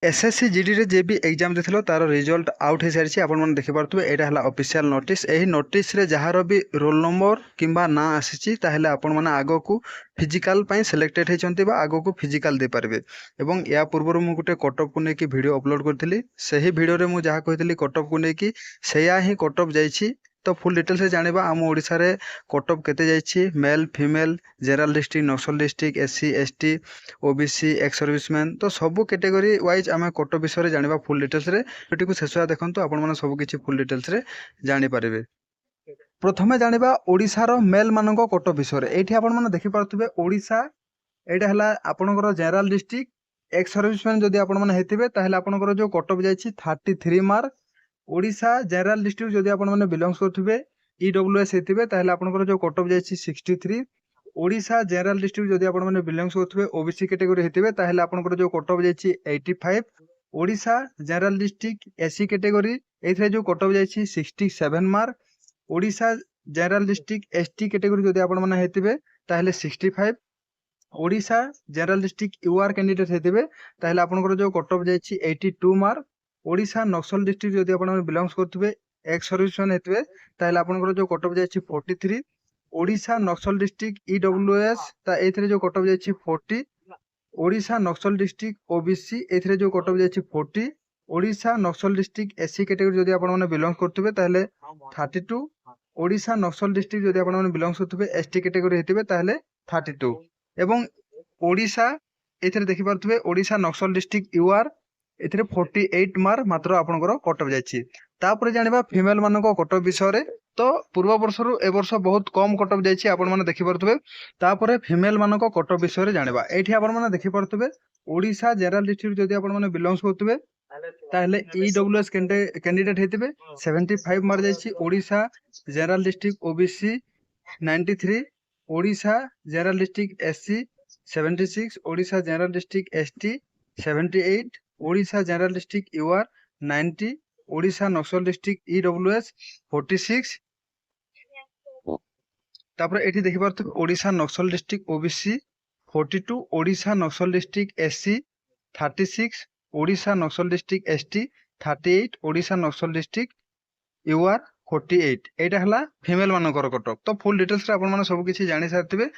SSC GD रे जे भी exam देथिलो तार रिजल्ट आउट हो सारी आपण मैंने देखिपे यहाँ है ऑफिशियल नोटिस। यही नोटिस रे जहार भी रोल नंबर किंबा ना आसी ताहले आपण मैंने आग को फिजिकाल सिलेक्टेड होती आग को फिजिकाल दे पारे। एवं या पूर्व मुझे गोटे कटअप को लेकिन वीडियो अपलोड करी से ही वीडियो मुझे जहाँ कही कटअप को लेकिन सैया ही कटअप जाइए। तो फुल डिटेल्स जाना आम ओडिशा रे कटअप केते जाइए male female general district Naxal district SC ST OBC ex serviceman तो सब कैटेगरी वाइज आम कटअप विषय जाना फुल डिटेल्स रे वीडियो को शेष देखो आपण मैंने सब किसी फुल डिटेल्स रे जानी पारे। प्रथमे जानिबा ओडिशार मेल मानक कटअप विषय ये आपण मैंने देखिपे ओडिशा यहाँ है आपंकर जनरल डिस्ट्रिक्ट एक्स सर्विसमैन जदि आपण मैंने होते ताहले आपंकर जो कटअप जाइए 33 मार्क। ओडिशा जनरल डिस्ट्रिक्ट जदि आपण मैंने बिलंग्स करुवे ईडब्ल्यूएस होते ताहले आपंकर जो कटअप जाइए 63। ओडिशा जनरल डिस्ट्रिक्ट जदि आपण मैंने बिलंग्स करुवे ओबीसी कैटेगरी होते ताहले आपंकर जो कटअप जाइए 85। Odisha general district SC category ए जो कटअप जाइए 67 mark. Odisha general district ST category जदि आपण मैंने होते ताहले 65। Odisha general district UR candidate होते ताहले आपनकर जो कटअप जाइए 82 मार्क। ओडिशा नक्सल डिस्ट्रिक्ट जदि आपण बिलंग्स करुवे एक्स सर्विसमैन होते ताहले आपनकर जो कटअप जाइए 43। ओडिशा नक्सल डिस्ट्रिक्ट ईडब्ल्यूएस ए जो कटअप जाइए 40। ओडिशा नक्सल डिस्ट्रिक्ट ओबीसी ए जो कटअप जाइए 40। Odisha Naxal district SC category जदि आपण बिलंग्स करुवे ताहले 32। ओडिशा नक्सल डिस्ट्रिक्ट जदि आपण बिलंग्स करुवे एसटी कैटेगरी होते ताहले 32। एवं ओडिशा ए देखिपे ओडिशा नक्सल डिस्ट्रिक्ट यूआर ए 48 मार्क मात्र आपंकर कटअप जाइए। तापर जानिबा फीमेल मानक कटअप विषय तो पूर्व वर्ष रु ए वर्ष बहुत कम कटअप जाइए आपण मैंने देखिपे। तापर फीमेल मानक कटअप विषय जानिबा एठी आपण मैंने देखिपे ओडिशा जनरल डिस्ट्रिक्ट जदि आपण मैंने बिलंग्स करुवे ताहले ईडब्ल्यूएस कैंडिडेट होते 75 मार्क जाइए। Odisha general district OBC 93। Odisha general district SC 76। Odisha general district ST 78। Odisha general district UR 90। Odisha Naxal district EWS 46। तापर एठी देखि पारथु Odisha Naxal district OBC 42। Odisha Naxal district SC 36। Odisha Naxal district ST 38। Odisha Naxal district UR 48। एटा हला फीमेल मानकर कटअप। तो फुल डिटेल्स रे आपण माने सब किछि जानि सारथिबे।